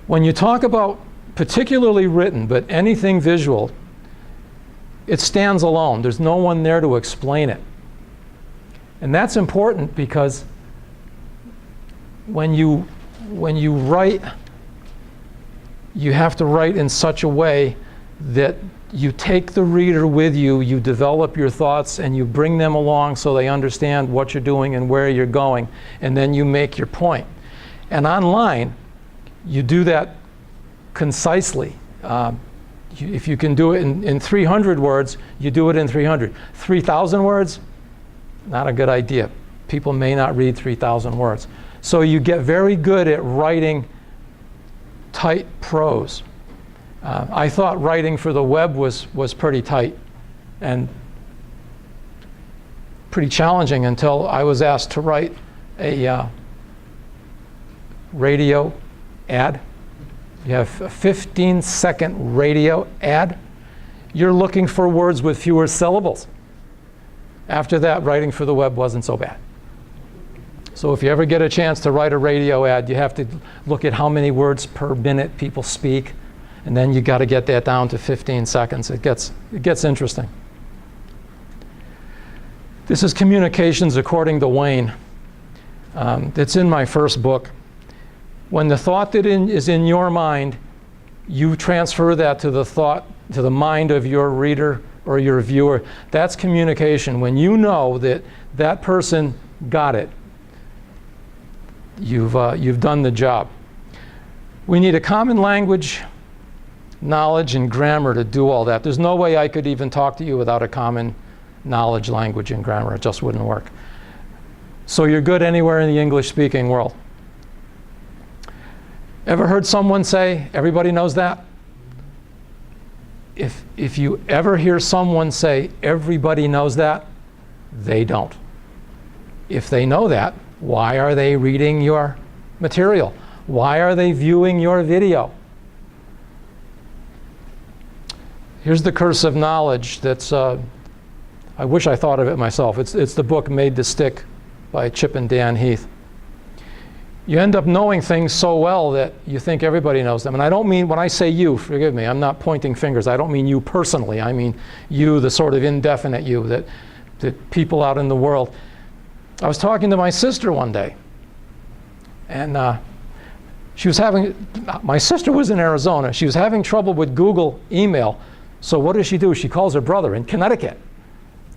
When you talk about particularly written, but anything visual, it stands alone. There's no one there to explain it. And that's important because when you write, you have to write in such a way that you take the reader with you, you develop your thoughts, and you bring them along so they understand what you're doing and where you're going, and then you make your point. And online, you do that concisely. If you can do it in 300 words, you do it in 300. 3,000 words, not a good idea. People may not read 3,000 words. So you get very good at writing tight prose. I thought writing for the web was pretty tight and pretty challenging until I was asked to write a radio ad. You have a 15-second radio ad. You're looking for words with fewer syllables. After that, writing for the web wasn't so bad. So if you ever get a chance to write a radio ad, you have to look at how many words per minute people speak, and then you got to get that down to 15 seconds. It gets interesting. This is Communications According to Wayne. It's in my first book. When the thought that is in your mind, you transfer that to the mind of your reader or your viewer. That's communication. When you know that that person got it, you've done the job. We need a common language, knowledge, and grammar to do all that. There's no way I could even talk to you without a common knowledge, language, and grammar. It just wouldn't work. So you're good anywhere in the English-speaking world. Ever heard someone say, everybody knows that? If you ever hear someone say, everybody knows that, they don't. If they know that, why are they reading your material? Why are they viewing your video? Here's the curse of knowledge that's, I wish I thought of it myself. It's the book Made to Stick by Chip and Dan Heath. You end up knowing things so well that you think everybody knows them. And I don't mean, when I say you, forgive me, I'm not pointing fingers. I don't mean you personally. I mean you, the sort of indefinite you, that people out in the world. I was talking to my sister one day, and my sister was in Arizona. She was having trouble with Google email. So what does she do? She calls her brother in Connecticut.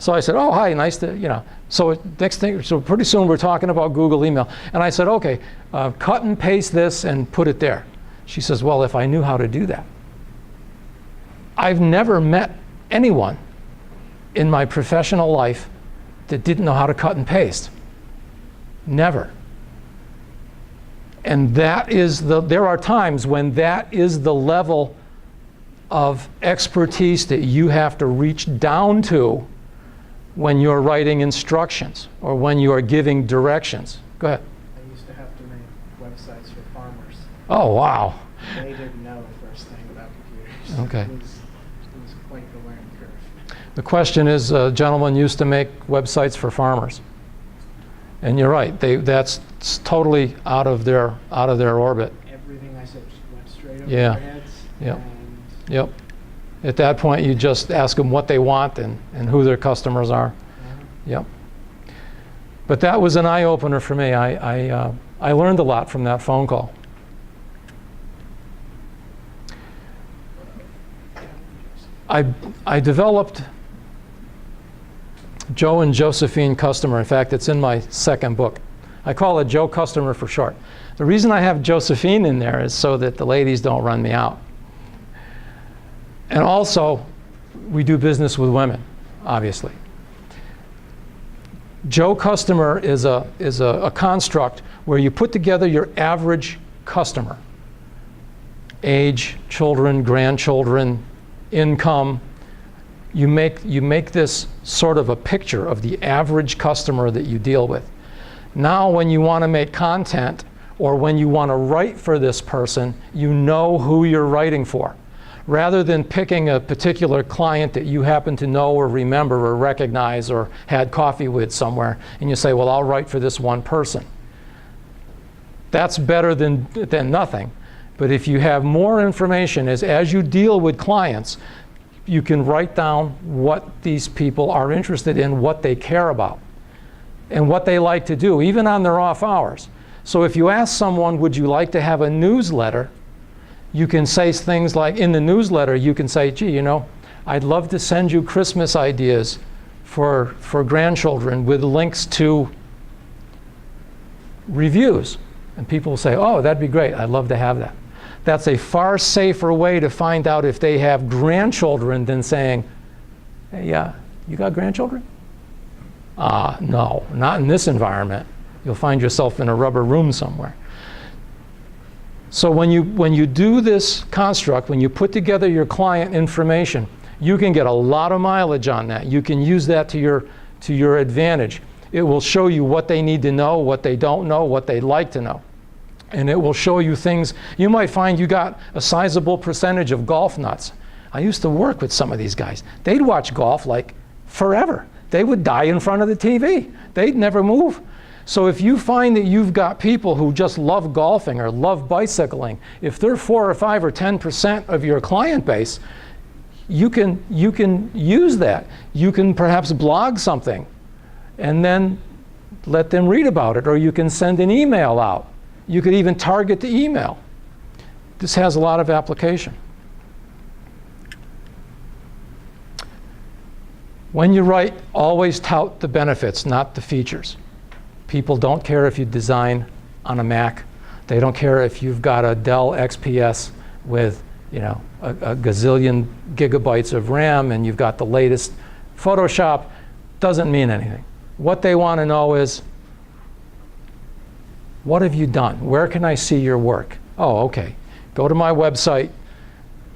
So I said, oh, hi, nice to, So next thing, so pretty soon we're talking about Google email. And I said, okay, cut and paste this and put it there. She says, well, if I knew how to do that. I've never met anyone in my professional life that didn't know how to cut and paste. Never. And there are times when that is the level of expertise that you have to reach down to when you're writing instructions or when you are giving directions. Go ahead. I used to have to make websites for farmers. Oh, wow. They didn't know the first thing about computers. Okay. It was quite the learning curve. The question is, gentlemen used to make websites for farmers. And you're right, that's totally out of their orbit. Everything I said just went straight over Yeah. their heads. Yep. And Yep. At that point, you just ask them what they want and who their customers are. Yep. But that was an eye-opener for me. I learned a lot from that phone call. I developed Joe and Josephine Customer. In fact, it's in my second book. I call it Joe Customer for short. The reason I have Josephine in there is so that the ladies don't run me out. And also, we do business with women, obviously. Joe Customer is a construct where you put together your average customer. Age, children, grandchildren, income. You make this sort of a picture of the average customer that you deal with. Now when you want to make content or when you want to write for this person, you know who you're writing for. Rather than picking a particular client that you happen to know or remember or recognize or had coffee with somewhere, and you say, well, I'll write for this one person. That's better than nothing. But if you have more information, as you deal with clients, you can write down what these people are interested in, what they care about, and what they like to do, even on their off hours. So if you ask someone, would you like to have a newsletter? You can say things like, in the newsletter, you can say, gee, you know, I'd love to send you Christmas ideas for grandchildren with links to reviews. And people will say, oh, that'd be great. I'd love to have that. That's a far safer way to find out if they have grandchildren than saying, hey, you got grandchildren? No, not in this environment. You'll find yourself in a rubber room somewhere. So when you do this construct, when you put together your client information, you can get a lot of mileage on that. You can use that to your advantage. It will show you what they need to know, what they don't know, what they'd like to know. And it will show you things. You might find you got a sizable percentage of golf nuts. I used to work with some of these guys. They'd watch golf like forever. They would die in front of the TV. They'd never move. So if you find that you've got people who just love golfing or love bicycling, if they're 4 or 5 or 10% of your client base, you can use that. You can perhaps blog something and then let them read about it, or you can send an email out. You could even target the email. This has a lot of application. When you write, always tout the benefits, not the features. People don't care if you design on a Mac. They don't care if you've got a Dell XPS with, you know, a gazillion gigabytes of RAM and you've got the latest Photoshop. Doesn't mean anything. What they want to know is, what have you done? Where can I see your work? Oh, okay. Go to my website,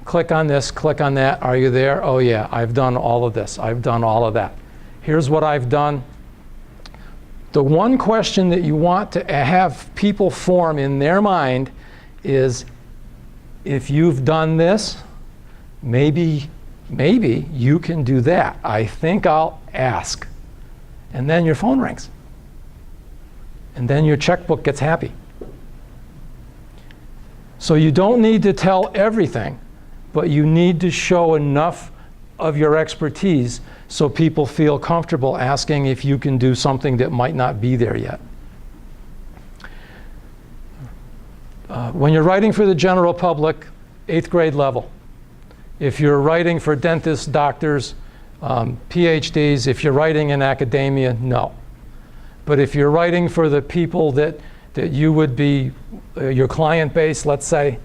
click on this, click on that. Are you there? Oh yeah, I've done all of this. I've done all of that. Here's what I've done. The one question that you want to have people form in their mind is, if you've done this, maybe you can do that. I think I'll ask. And then your phone rings. And then your checkbook gets happy. So you don't need to tell everything, but you need to show enough of your expertise so people feel comfortable asking if you can do something that might not be there yet. When you're writing for the general public, 8th grade level. If you're writing for dentists, doctors, PhDs, if you're writing in academia, no. But if you're writing for the people that you would be, your client base, let's say,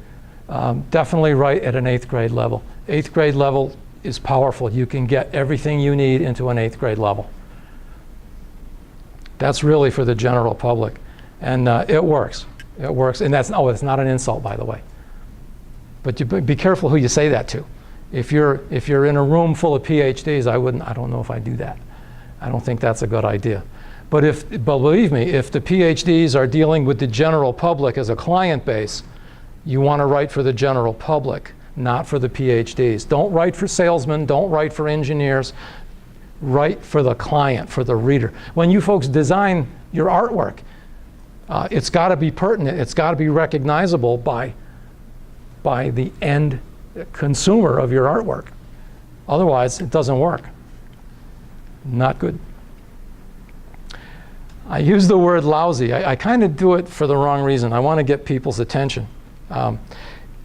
definitely write at an 8th grade level. 8th grade level is powerful. You can get everything you need into an 8th grade level. That's really for the general public. And it works. It works. And that's, oh, it's not an insult, by the way. But you be careful who you say that to. If you're in a room full of PhDs, I don't know if I do that. I don't think that's a good idea. But believe me, if the PhDs are dealing with the general public as a client base, you want to write for the general public, not for the PhDs. Don't write for salesmen, don't write for engineers. Write for the client, for the reader. When you folks design your artwork, it's got to be pertinent, it's got to be recognizable by the end consumer of your artwork. Otherwise, it doesn't work. Not good. I use the word lousy. I kind of do it for the wrong reason. I want to get people's attention.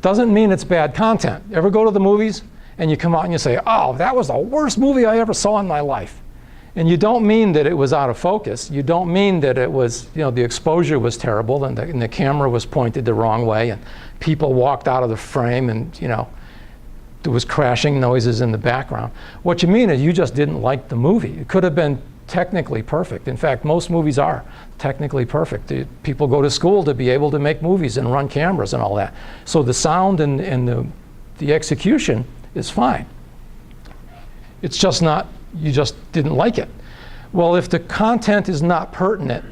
Doesn't mean it's bad content. Ever go to the movies and you come out and you say, oh, that was the worst movie I ever saw in my life. And you don't mean that it was out of focus. You don't mean that it was, you know, the exposure was terrible and the camera was pointed the wrong way and people walked out of the frame and, you know, there was crashing noises in the background. What you mean is you just didn't like the movie. It could have been technically perfect. In fact, most movies are technically perfect. People go to school to be able to make movies and run cameras and all that. So the sound and the execution is fine. It's just not, you just didn't like it. Well, if the content is not pertinent,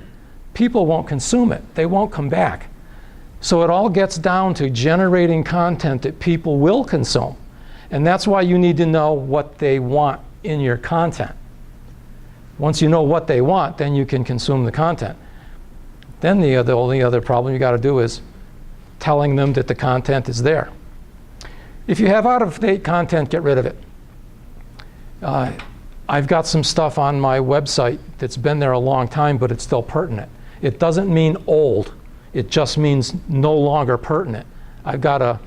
people won't consume it. They won't come back. So it all gets down to generating content that people will consume. And that's why you need to know what they want in your content. Once you know what they want, then you can consume the content. Then the only other problem you got to do is telling them that the content is there. If you have out-of-date content, get rid of it. I've got some stuff on my website that's been there a long time, but it's still pertinent. It doesn't mean old. It just means no longer pertinent. I've got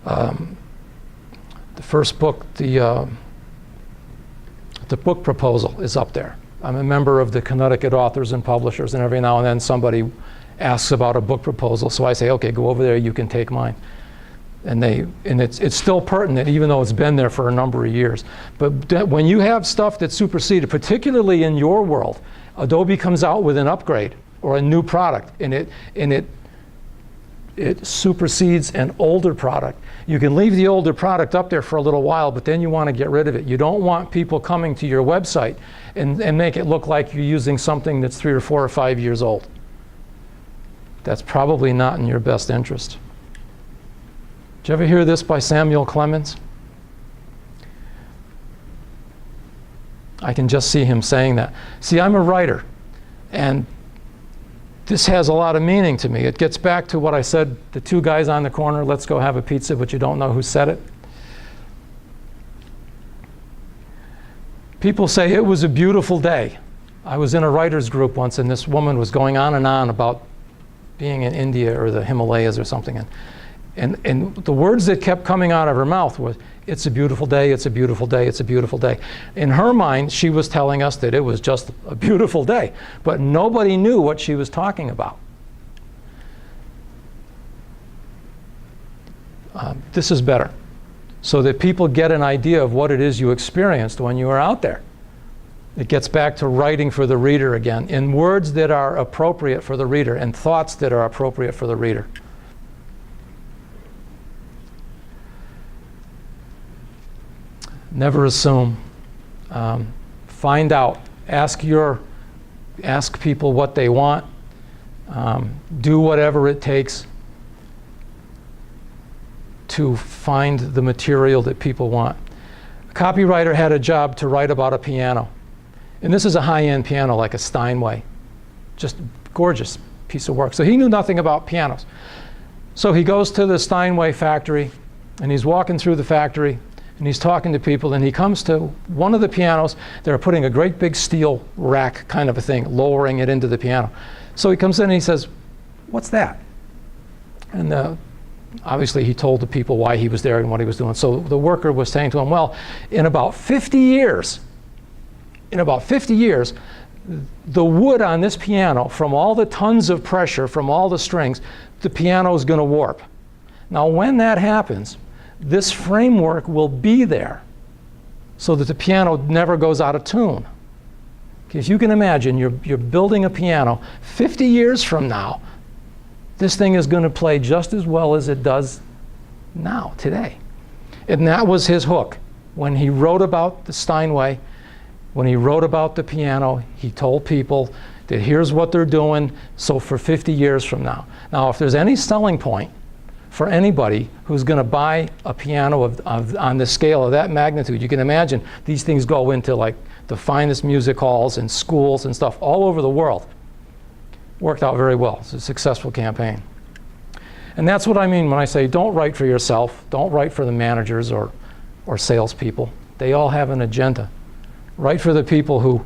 the first book, the book proposal is up there. I'm a member of the Connecticut Authors and Publishers, and every now and then somebody asks about a book proposal, so I say, okay, go over there, you can take mine. And it's still pertinent, even though it's been there for a number of years. But when you have stuff that's superseded, particularly in your world, Adobe comes out with an upgrade or a new product, and it supersedes an older product. You can leave the older product up there for a little while, but then you want to get rid of it. You don't want people coming to your website and make it look like you're using something that's 3 or 4 or 5 years old. That's probably not in your best interest. Did you ever hear this by Samuel Clemens? I can just see him saying that. See, I'm a writer, and this has a lot of meaning to me. It gets back to what I said, the two guys on the corner, let's go have a pizza, but you don't know who said it. People say it was a beautiful day. I was in a writer's group once, and this woman was going on and on about being in India or the Himalayas or something. And the words that kept coming out of her mouth was, it's a beautiful day, it's a beautiful day, it's a beautiful day. In her mind, she was telling us that it was just a beautiful day, but nobody knew what she was talking about. This is better, so that people get an idea of what it is you experienced when you were out there. It gets back to writing for the reader again, in words that are appropriate for the reader and thoughts that are appropriate for the reader. Never assume. Find out. Ask people what they want. Do whatever it takes to find the material that people want. A copywriter had a job to write about a piano. And this is a high-end piano, like a Steinway. Just gorgeous piece of work. So he knew nothing about pianos. So he goes to the Steinway factory, and he's walking through the factory, and he's talking to people, and he comes to one of the pianos. They're putting a great big steel rack kind of a thing, lowering it into the piano. So he comes in and he says, what's that? And obviously he told the people why he was there and what he was doing. So the worker was saying to him, well, in about 50 years, the wood on this piano, from all the tons of pressure, from all the strings, the piano is going to warp. Now when that happens, this framework will be there so that the piano never goes out of tune. Because you can imagine, you're building a piano. 50 years from now, this thing is going to play just as well as it does now, today. And that was his hook. When he wrote about the Steinway, when he wrote about the piano, he told people that here's what they're doing, so for 50 years from now. Now, if there's any selling point for anybody who's going to buy a piano on the scale of that magnitude, you can imagine these things go into like the finest music halls and schools and stuff all over the world. Worked out very well. It's a successful campaign. And that's what I mean when I say don't write for yourself, don't write for the managers or salespeople. They all have an agenda. Write for the people who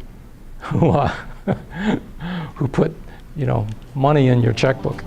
put, money in your checkbook.